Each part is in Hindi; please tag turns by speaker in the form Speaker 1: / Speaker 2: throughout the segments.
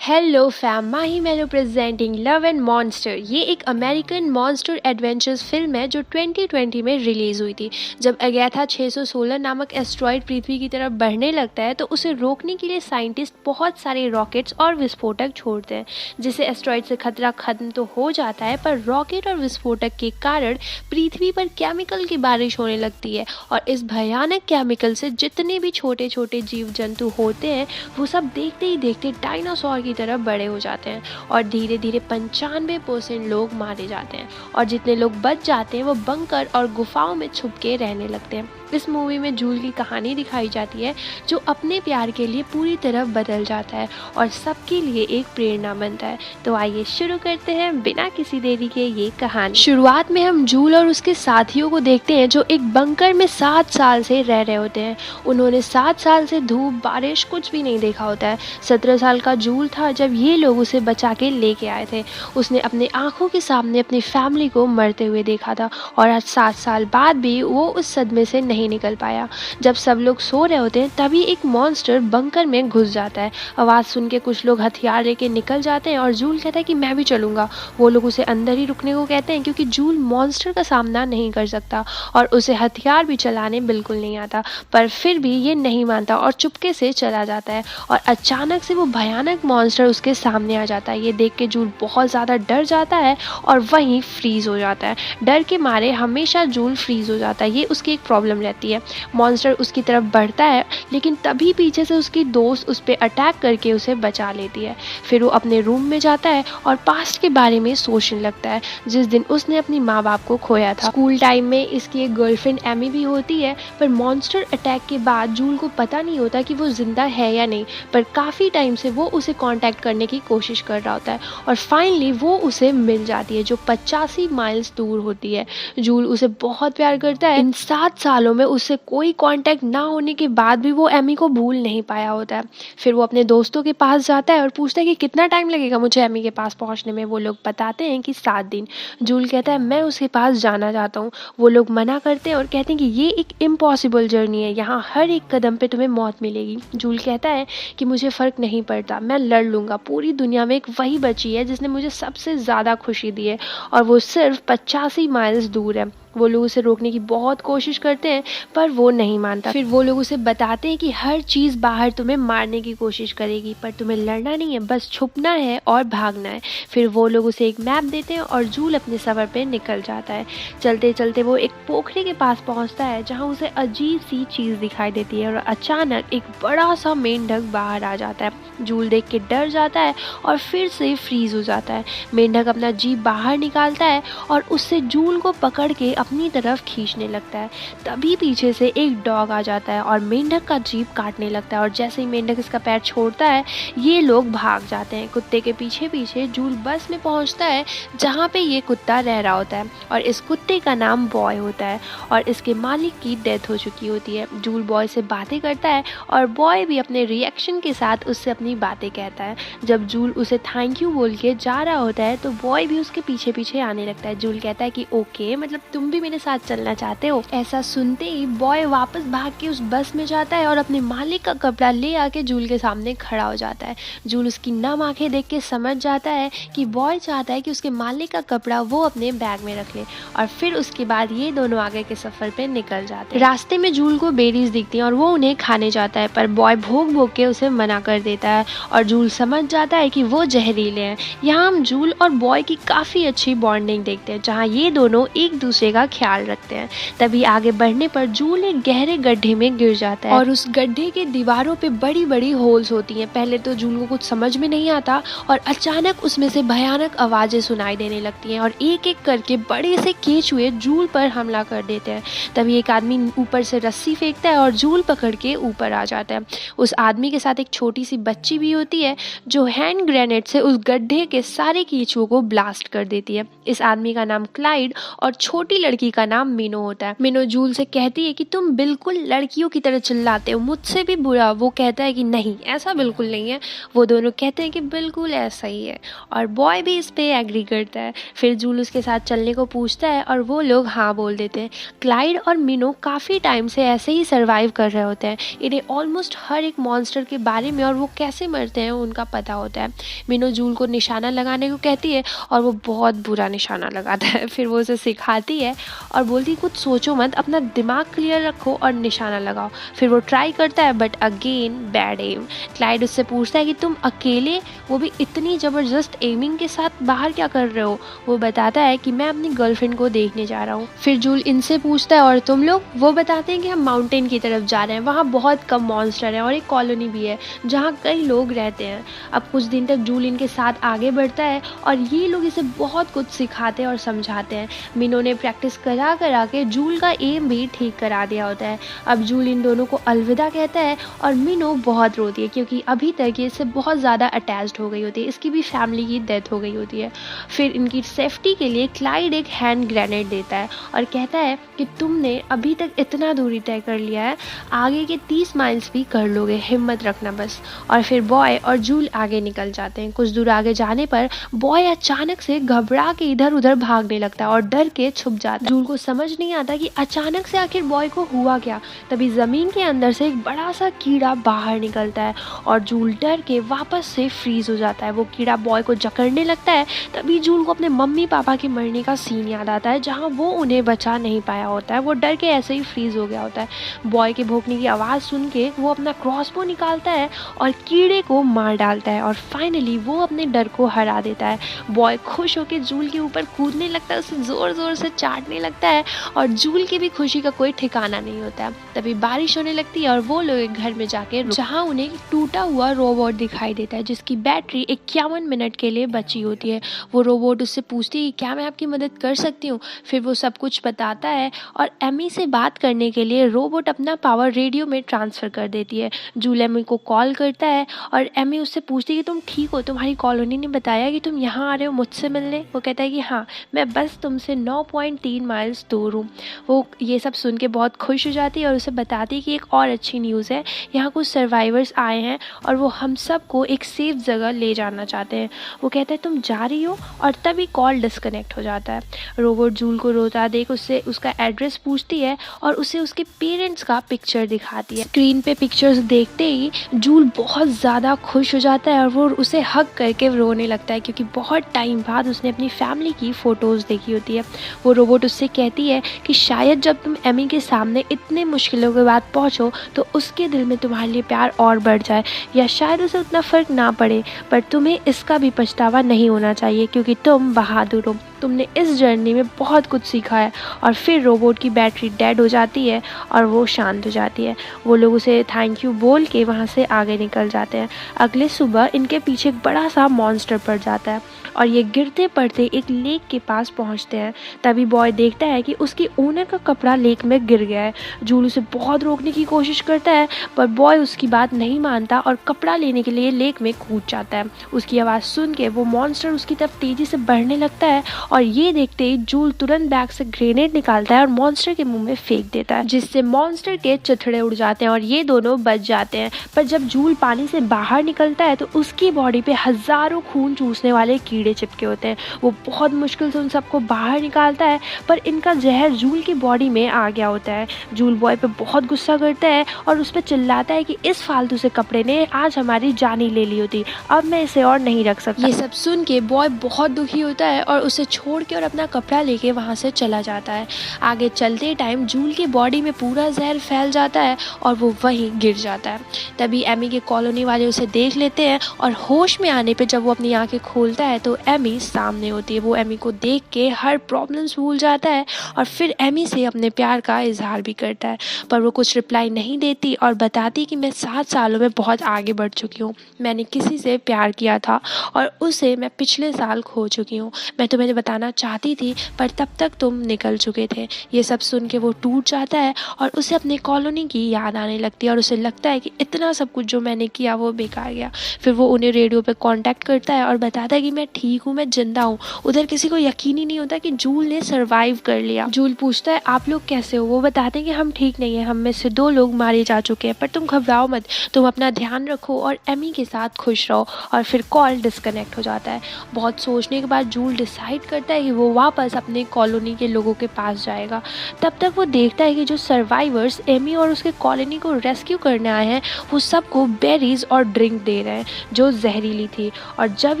Speaker 1: हेलो फैम, माही मैनो प्रेजेंटिंग लव एंड मॉन्स्टर। ये एक अमेरिकन मॉन्स्टर एडवेंचर्स फिल्म है जो 2020 में रिलीज़ हुई थी। जब अगेथा 616 नामक एस्ट्रॉयड पृथ्वी की तरफ बढ़ने लगता है तो उसे रोकने के लिए साइंटिस्ट बहुत सारे रॉकेट्स और विस्फोटक छोड़ते हैं, जिससे एस्ट्रॉयड से खतरा खत्म तो हो जाता है, पर रॉकेट और विस्फोटक के कारण पृथ्वी पर केमिकल की बारिश होने लगती है। और इस भयानक केमिकल से जितने भी छोटे छोटे जीव जंतु होते हैं वो सब देखते ही देखते डायनासोर की तरफ बड़े हो जाते हैं और धीरे धीरे 95% लोग मारे जाते हैं। और जितने लोग बच जाते हैं वो बंकर और गुफाओं में छुप के रहने लगते हैं। इस मूवी में जूल की कहानी दिखाई जाती है जो अपने प्यार के लिए पूरी तरह बदल जाता है और सबके लिए एक प्रेरणा बनता है। तो आइए शुरू करते हैं बिना किसी देरी के ये कहानी। शुरुआत में हम जूल और उसके साथियों को देखते हैं जो एक बंकर में 7 साल से रह रहे होते हैं। उन्होंने 7 साल से धूप बारिश कुछ भी नहीं देखा होता है। 17 साल का जूल था जब ये लोग उसे बचा के लेके आए थे। उसने अपने आंखों के सामने अपनी फैमिली को मरते हुए देखा था और आज 7 साल बाद भी वो उस सदमे से नहीं निकल पाया। जब सब लोग सो रहे होते हैं तभी एक मॉन्स्टर बंकर में घुस जाता है। आवाज़ सुन के कुछ लोग हथियार लेके निकल जाते हैं और जूल कहता है कि मैं भी चलूँगा। वो लोग उसे अंदर ही रुकने को कहते हैं क्योंकि जूल मॉन्स्टर का सामना नहीं कर सकता और उसे हथियार भी चलाने बिल्कुल नहीं आता, पर फिर भी ये नहीं मानता और चुपके से चला जाता है। और अचानक से वो भयानक मॉन्स्टर उसके सामने आ जाता है। ये देख के जूल बहुत ज़्यादा डर जाता है और वहीं फ्रीज हो जाता है। डर के मारे हमेशा जूल फ्रीज हो जाता है, ये उसकी एक प्रॉब्लम रहती है। मॉन्स्टर उसकी तरफ बढ़ता है लेकिन तभी पीछे से उसकी दोस्त उस पर अटैक करके उसे बचा लेती है। फिर वो अपने रूम में जाता है और पास्ट के बारे में सोचने लगता है जिस दिन उसने अपनी माँ बाप को खोया था। स्कूल टाइम में इसकी एक गर्लफ्रेंड एमी भी होती है, पर मॉन्स्टर अटैक के बाद जूल को पता नहीं होता कि वो जिंदा है या नहीं, पर काफ़ी टाइम से वो उसे कांटेक्ट करने की कोशिश कर रहा होता है और फाइनली वो उसे मिल जाती है जो 85 माइल्स दूर होती है। जूल उसे बहुत प्यार करता है। इन 7 सालों में उससे कोई कांटेक्ट ना होने के बाद भी वो एमी को भूल नहीं पाया होता है। फिर वो अपने दोस्तों के पास जाता है और पूछता है कि कितना टाइम लगेगा मुझे एमी के पास पहुंचने में। वो लोग बताते हैं कि 7 दिन। जूल कहता है मैं उसके पास जाना चाहता हूँ। वो लोग मना करते हैं और कहते हैं कि ये एक इम्पॉसिबल जर्नी है, यहाँ हर एक कदम पे तुम्हें मौत मिलेगी। जूल कहता है कि मुझे फ़र्क नहीं पड़ता, मैं लड़ लूँगा। पूरी दुनिया में एक वही बची है जिसने मुझे सबसे ज़्यादा खुशी दी है और वो सिर्फ 85 माइल्स दूर है। वो लोग उसे रोकने की बहुत कोशिश करते हैं पर वो नहीं मानता। फिर वो लोग उसे बताते हैं कि हर चीज़ बाहर तुम्हें मारने की कोशिश करेगी पर तुम्हें लड़ना नहीं है, बस छुपना है और भागना है। फिर वो लोग उसे एक मैप देते हैं और जूल अपने सफ़र पे निकल जाता है। चलते चलते वो एक पोखरे के पास पहुंचता है जहां उसे अजीब सी चीज़ दिखाई देती है और अचानक एक बड़ा सा मेंढक बाहर आ जाता है। जूल देख के डर जाता है और फिर से फ्रीज हो जाता है। मेंढक अपना जीभ बाहर निकालता है और उससे जूल को पकड़ के अपनी तरफ खींचने लगता है। तभी पीछे से एक डॉग आ जाता है और मेंढक का जीभ काटने लगता है और जैसे ही मेंढक इसका पैर छोड़ता है ये लोग भाग जाते हैं। कुत्ते के पीछे पीछे जूल बस में पहुंचता है जहां पे ये कुत्ता रह रहा होता है और इस कुत्ते का नाम बॉय होता है और इसके मालिक की डेथ हो चुकी होती है। जूल बॉय से बातें करता है और बॉय भी अपने रिएक्शन के साथ उससे अपनी बातें कहता है। जब जूल उसे थैंक यू बोल के जा रहा होता है तो बॉय भी उसके पीछे पीछे आने लगता है। जूल कहता है कि ओके, मतलब तुम भी मेरे साथ चलना चाहते हो। ऐसा सुनते ही बॉय वापस भाग के उस बस में जाता है और अपने मालिक का कपड़ा ले आके जूल के सामने खड़ा हो जाता है। जूल उसकी नम आंखें देख के समझ जाता है कि बॉय चाहता है कि उसके मालिक का कपड़ा वो अपने बैग में रख ले और फिर उसके बाद ये दोनों आगे के सफर पे निकल जाते हैं। रास्ते में जूल को बेरीज दिखती हैं और वो उन्हें खाने जाता है, पर बॉय भोग भोग के उसे मना कर देता है और जूल समझ जाता है कि वो जहरीले हैं। यहाँ हम जूल और बॉय की काफ़ी अच्छी बॉन्डिंग देखते हैं जहाँ ये दोनों एक दूसरे का ख्याल रखते हैं। तभी आगे बढ़ने पर जूल एक गहरे गड्ढे में गिर जाता है और उस गड्ढे के दीवारों पे बड़ी बड़ी होल्स होती हैं। पहले तो जूल को कुछ समझ में नहीं आता और अचानक उसमें से भयानक आवाज़ें सुनाई देने लगती हैं और एक एक करके बड़े से केचुए जूल पर हमला कर देते हैं। तभी एक आदमी ऊपर से रस्सी फेंकता है और जूल पकड़ के ऊपर आ जाता है। उस आदमी के साथ एक छोटी सी बच्ची भी होती है जो हैंड ग्रेनेड से उस गड्ढे के सारे केचुओं को ब्लास्ट कर देती है। इस आदमी का नाम क्लाइड और छोटी लड़की का नाम मीनो होता है। मीनो जूल से कहती है कि तुम बिल्कुल लड़कियों की तरह चिल्लाते हो, मुझसे भी बुरा। वो कहता है कि नहीं, ऐसा बिल्कुल नहीं है। वो दोनों कहते हैं कि बिल्कुल ऐसा ही है, और बॉय भी इस पे एग्री करता है। फिर जूल उसके साथ चलने को पूछता है और वो लोग हाँ बोल देते हैं। क्लाइड और मीनो काफ़ी टाइम से ऐसे ही सर्वाइव कर रहे होते हैं। इन्हें ऑलमोस्ट हर एक मॉन्स्टर के बारे में और वो कैसे मरते हैं उनका पता होता है। मीनो जूल को निशाना लगाने को कहती है और वो बहुत बुरा निशाना लगाता है। फिर वो उसे सिखाती है और बोलती है कुछ सोचो मत, अपना दिमाग क्लियर रखो और निशाना लगाओ। फिर वो ट्राई करता है बट अगेन बैड एम। क्लाइड उससे पूछता है कि तुम अकेले, वो भी इतनी ज़बरदस्त एमिंग के साथ, बाहर क्या कर रहे हो? वो बताता है कि मैं अपनी गर्लफ्रेंड को देखने जा रहा हूँ। फिर जूल इनसे पूछता है और तुम लोग? वो बताते हैं कि हम माउंटेन की तरफ जा रहे हैं, वहाँ बहुत कम मॉन्स्टर है और एक कॉलोनी भी है जहाँ कई लोग रहते हैं। अब कुछ दिन तक जूल इनके साथ आगे बढ़ता है और ये लोग इसे बहुत कुछ सिखाते हैं और समझाते हैं। मीनो ने प्रैक्टिस करा करा के जूल का एम भी ठीक करा दिया होता है। अब जूल इन दोनों को अलविदा कहता है और मीनो बहुत रोती है क्योंकि अभी तक ये इससे बहुत ज़्यादा अटैच्ड हो गई होती है। इसकी भी फैमिली की डेथ हो गई होती है। फिर इनकी सेफ्टी के लिए क्लाइड एक हैंड ग्रेनेड देता है और कहता है कि तुमने अभी तक इतना दूरी तय कर लिया है, आगे के 30 माइल्स भी कर लोगे, हिम्मत रखना बस। और फिर बॉय और जूल आगे निकल जाते हैं। कुछ दूर आगे जाने पर बॉय अचानक से घबरा के इधर उधर भागने लगता है और डर के छुप जाता है। जूल को समझ नहीं आता कि अचानक से आखिर बॉय को हुआ क्या। तभी जमीन के अंदर से एक बड़ा सा कीड़ा बाहर निकलता है और जूल डर के वापस से फ्रीज हो जाता है। वो कीड़ा बॉय को जकड़ने लगता है। तभी जूल को अपने मम्मी पापा के मरने का सीन याद आता है जहाँ वो उन्हें बचा नहीं पाया होता है। वो डर के ऐसे ही फ्रीज हो गया होता है। बॉय के भौंकने की आवाज़ सुन के वो अपना क्रॉसबो निकालता है और कीड़े को मार डालता है और फाइनली वो अपने डर को हरा देता है। बॉय खुश होकर जूल के ऊपर कूदने लगता है, उसे ज़ोर ज़ोर से चाटने लगता है और जूल की भी खुशी का कोई ठिकाना नहीं होता है। तभी बारिश होने लगती है और वो लोग एक घर में जाके जहाँ उन्हें एक टूटा हुआ रोबोट दिखाई देता है जिसकी बैटरी 51 मिनट के लिए बची होती है। वो रोबोट उससे पूछती है क्या मैं आपकी मदद कर सकती हूँ। फिर वो सब कुछ बताता है और एमी से बात करने के लिए रोबोट अपना पावर रेडियो में ट्रांसफ़र कर देती है। जूल एमी को कॉल करता है और एमी उससे पूछती है कि तुम ठीक हो, तुम्हारी कॉलोनी ने बताया कि तुम यहाँ आ रहे हो मुझसे मिलने। वो कहता है कि हाँ, मैं बस तुमसे 9.3 माइल्स दूर हूँ। वो ये सब सुन के बहुत खुश हो जाती है और उसे बताती है कि एक और अच्छी न्यूज़ है, यहाँ कुछ सर्वाइवर्स आए हैं और वो हम सबको एक सेफ जगह ले जाना चाहते हैं। वो कहता है तुम जा रही हो, और तभी कॉल डिस्कनेक्ट हो जाता है। रोबोट जूल को रोता देख उससे उसका एड्रेस पूछती है और उसे उसके पेरेंट्स का पिक्चर दिखाती है। स्क्रीन पे पिक्चर्स देखते ही जूल बहुत ज़्यादा खुश हो जाता है और वो उसे हग करके रोने लगता है क्योंकि बहुत टाइम बाद उसने अपनी फैमिली की फ़ोटोज़ देखी होती है। वो रोबोट उससे कहती है कि शायद जब तुम एमी के सामने इतने मुश्किलों के बाद पहुँचो तो उसके दिल में तुम्हारे लिए प्यार और बढ़ जाए, या शायद उसे उतना फ़र्क ना पड़े, पर तुम्हें इसका भी पछतावा नहीं होना चाहिए क्योंकि तुम बहादुर हो, तुमने इस जर्नी में बहुत कुछ सीखा है। और फिर रोबोट की बैटरी डेड हो जाती है और वो शांत हो जाती है। वो लोग उसे थैंक यू बोल के वहाँ से आगे निकल जाते हैं। अगले सुबह इनके पीछे एक बड़ा सा मॉन्स्टर पड़ जाता है और ये गिरते पड़ते एक लेक के पास पहुँचते हैं। तभी बॉय देखता है कि उसके ओनर का कपड़ा लेक में गिर गया है। जूल उसे बहुत रोकने की कोशिश करता है पर बॉय उसकी बात नहीं मानता और कपड़ा लेने के लिए लेक में कूद जाता है। उसकी आवाज़ सुन के वो मॉन्स्टर उसकी तरफ तेज़ी से बढ़ने लगता है और ये देखते ही जूल तुरंत बैग से ग्रेनेड निकालता है और मॉन्स्टर के मुंह में फेंक देता है जिससे मॉन्स्टर के चिथड़े उड़ जाते हैं और ये दोनों बच जाते हैं। पर जब जूल पानी से बाहर निकलता है तो उसकी बॉडी पे हज़ारों खून चूसने वाले कीड़े चिपके होते हैं। वो बहुत मुश्किल से उन सबको बाहर निकालता है पर इनका जहर जूल की बॉडी में आ गया होता है। जूल बॉय पे बहुत गुस्सा करता है और उस पर चिल्लाता है कि इस फालतू से कपड़े ने आज हमारी जान ही ले ली होती, अब मैं इसे और नहीं रख सकता। ये सब सुन के बॉय बहुत दुखी होता है और उसे छोड़ के और अपना कपड़ा लेके वहाँ से चला जाता है। आगे चलते टाइम जूल की बॉडी में पूरा जहर फैल जाता है और वो वहीं गिर जाता है। तभी एमी के कॉलोनी वाले उसे देख लेते हैं और होश में आने पे जब वो अपनी आंखें खोलता है तो एमी सामने होती है। वो एमी को देख के हर प्रॉब्लम्स भूल जाता है और फिर एमी से अपने प्यार का इजहार भी करता है, पर वो कुछ रिप्लाई नहीं देती और बताती कि मैं 7 सालों में बहुत आगे बढ़ चुकी हूँ। मैंने किसी से प्यार किया था और उसे मैं पिछले साल खो चुकी हूँ। मैं तुम्हें बताना चाहती थी, पर तब तक तुम निकल चुके थे। ये सब सुन के वो टूट जाता है और उसे अपने कॉलोनी की याद आने लगती है और उसे लगता है कि इतना सब कुछ जो मैंने किया वो बेकार गया। फिर वो उन्हें रेडियो पे कांटेक्ट करता है और बताता है कि मैं ठीक हूँ, मैं जिंदा हूँ। उधर किसी को यकीन ही नहीं होता कि जूल ने सर्वाइव कर लिया। जूल पूछता है आप लोग कैसे हो? वो बताते हैं कि हम ठीक नहीं है, हम में से 2 लोग मारे जा चुके हैं, पर तुम घबराओ मत, तुम अपना ध्यान रखो और एमी के साथ खुश रहो। और फिर कॉल डिस्कनेक्ट हो जाता है। बहुत सोचने के बाद जूल डिसाइड करता है कि वो वापस अपने कॉलोनी के लोगों के पास जाएगा। तब तक वो देखता है कि जो सर्वाइवर्स एमी और उसके कॉलोनी को रेस्क्यू करने आए हैं वो सबको बेरीज और ड्रिंक दे रहे हैं जो जहरीली थी। और जब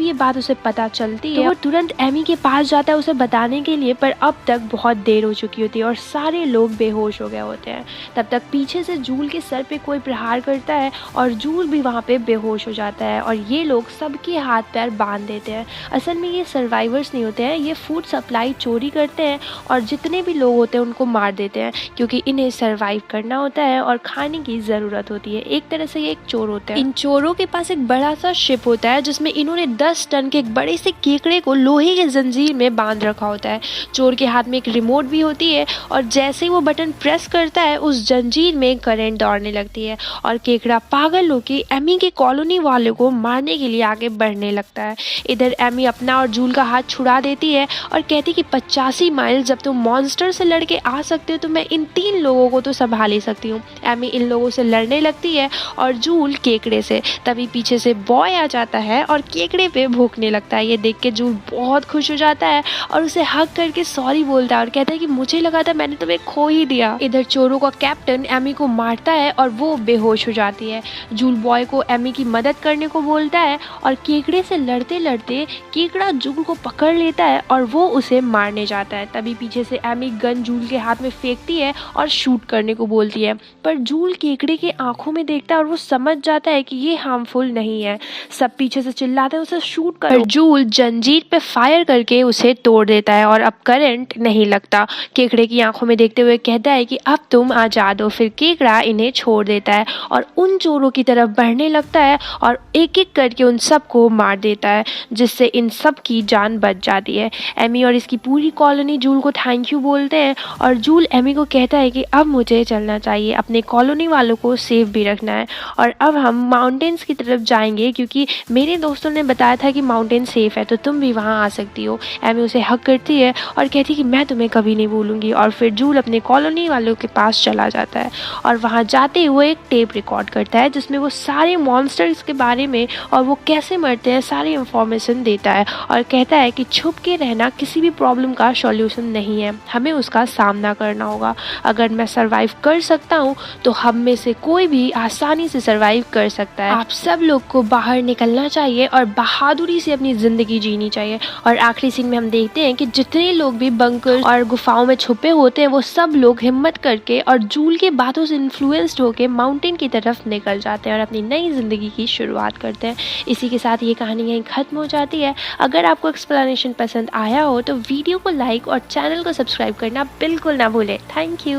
Speaker 1: ये बात उसे पता चलती है तो वो तुरंत एमी के पास जाता है उसे बताने के लिए, पर अब तक बहुत देर हो चुकी होती है और सारे लोग बेहोश हो गए होते हैं। तब तक पीछे से जूल के सर पे कोई प्रहार करता है और जूल भी वहाँ पे बेहोश हो जाता है और ये लोग सबके हाथ पैर बांध देते हैं। असल में ये सर्वाइवर्स नहीं होते हैं, ये फूड सप्लाई चोरी करते हैं और जितने भी लोग होते हैं उनको मार देते हैं, क्योंकि इन्हें सर्वाइव करना होता है और खाने की ज़रूरत होती है। एक तरह से ये एक चोर होते हैं। इन चोरों के पास एक बड़ा सा शिप होता है जिसमें इन्होंने 10 टन के एक बड़े से केकड़े को लोहे के जंजीर में बांध रखा होता है। चोर के हाथ में एक रिमोट भी होती है और जैसे ही वो बटन प्रेस करता है उस जंजीर में करंट दौड़ने लगती है और केकड़ा पागल होकर एमी के कॉलोनी वालों को मारने के लिए आगे बढ़ने लगता है। इधर एमी अपना और जूल का हाथ छुड़ा देती है और कहती कि 85 माइल जब तुम मॉन्स्टर से लड़के आ सकते हो तो मैं इन 3 लोगों को तो संभाल ही सकती हूँ। एमी इन लोगों से लड़ने लगती है और जूल केकड़े से। तभी पीछे से बॉय आ जाता है और केकड़े पे भूखने लगता है। ये देख के जूल बहुत खुश हो जाता है और उसे हग करके सॉरी बोलता है और कहता है कि मुझे लगा था मैंने तुम्हें खो ही दिया। इधर चोरों का कैप्टन एमी को मारता है और वो बेहोश हो जाती है। जूल बॉय को एमी की मदद करने को बोलता है और केकड़े से लड़ते लड़ते केकड़ा जूल को पकड़ लेता है और वो उसे मारने जाता है। तभी पीछे से एमी गन जूल के हाथ में फेंकती है और शूट करने को बोलती है, पर जूल केकड़े के आंखों में देखता है और वो समझ जाता है कि ये हार्मफुल नहीं है। सब पीछे से चिल्लाते हैं उसे शूट करो, पर जूल जंजीर पे फायर करके उसे तोड़ देता है और अब करंट नहीं लगता। केकड़े की आंखों में देखते हुए कहता है कि अब तुम आजाद हो। फिर केकड़ा इन्हें छोड़ देता है और उन चोरों की तरफ बढ़ने लगता है और एक एक करके उन सबको मार देता है, जिससे इन सब की जान बच जाती है। एमी और इसकी पूरी कॉलोनी जूल को थैंक यू बोलते हैं और जूल एमी को कहता है कि अब मुझे चलना चाहिए, अपने कॉलोनी वालों को सेफ भी रखना है और अब हम माउंटेन्स की तरफ जाएंगे क्योंकि मेरे दोस्तों ने बताया था कि माउंटेन सेफ है तो तुम भी वहाँ आ सकती हो। एमी उसे हक करती है और कहती है कि मैं तुम्हें कभी नहीं भूलूंगी और फिर जूल अपने कॉलोनी वालों के पास चला जाता है और वहाँ जाते हुए एक टेप रिकॉर्ड करता है जिसमें वो सारे मॉन्स्टर्स के बारे में और वो कैसे मरते हैं सारी इंफॉर्मेशन देता है और कहता है कि छुप के रहना किसी भी प्रॉब्लम का सॉल्यूशन नहीं है, हमें उसका सामना करना होगा। अगर मैं सर्वाइव कर सकता हूँ तो हम में से कोई भी आसानी से सर्वाइव कर सकता है। आप सब लोग को बाहर निकलना चाहिए और बहादुरी से अपनी ज़िंदगी जीनी चाहिए। और आखिरी सीन में हम देखते हैं कि जितने लोग भी बंकर और गुफाओं में छुपे होते हैं वो सब लोग हिम्मत करके और जूल के बातों से इन्फ्लुएंस्ड होकर माउंटेन की तरफ निकल जाते हैं और अपनी नई ज़िंदगी की शुरुआत करते हैं। इसी के साथ ये कहानी यहीं ख़त्म हो जाती है। अगर आपको एक्सप्लेनेशन पसंद आया हो तो वीडियो को लाइक और चैनल को सब्सक्राइब करना बिल्कुल ना भूलें। Thank you.